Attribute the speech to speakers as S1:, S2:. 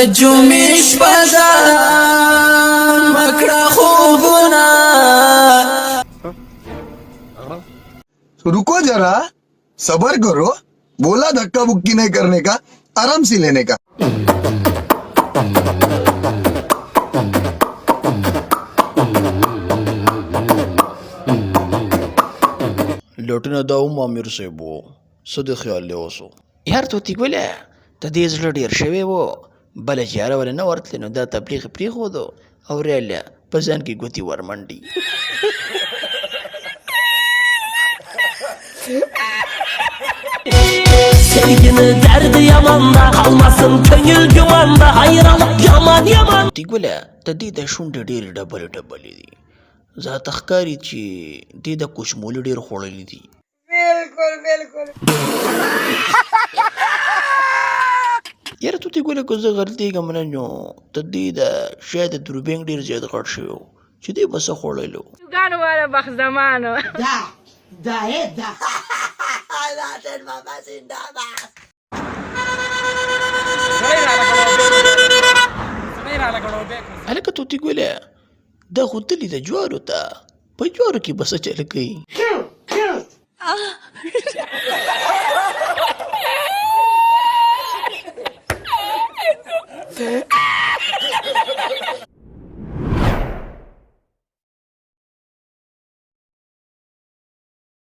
S1: جمیش پدا مکڑا خوبنا.
S2: रुको जरा, सबर करो. बोला धक्का बुक्की नहीं करने का, आराम से लेने का.
S3: لټونه دا هم امیر صاحب و څه د خیال دی اوسو
S4: یار توتي ګله ته دې زړه ډېر شوی و بله چې یاره وله نه ورتلی نو دا تبلیغ یې پرېښودو او ریاله په ځان کې ګوتې ورمنډي.
S1: Sevginin derdi yamanda kalmasın könül güvanda hayran yaman yaman.
S4: توتي ګله ته دې د شونډې ډېرې ډبلې ډبلې دي ځاته ښکاري چې دې د کوچمولي ډېر خوړلي دي. یاره توتي ګله که زه غلطېږم نه نو ته دې د شاید د دوربین ډېر زیات غټ شوی و چې دې به څه خوړلو.
S5: ګانو والا بخت زمانو
S4: هلکه توتي ګله دا خو تلي د جوارو ته په جوارو کې به څه چل کوي.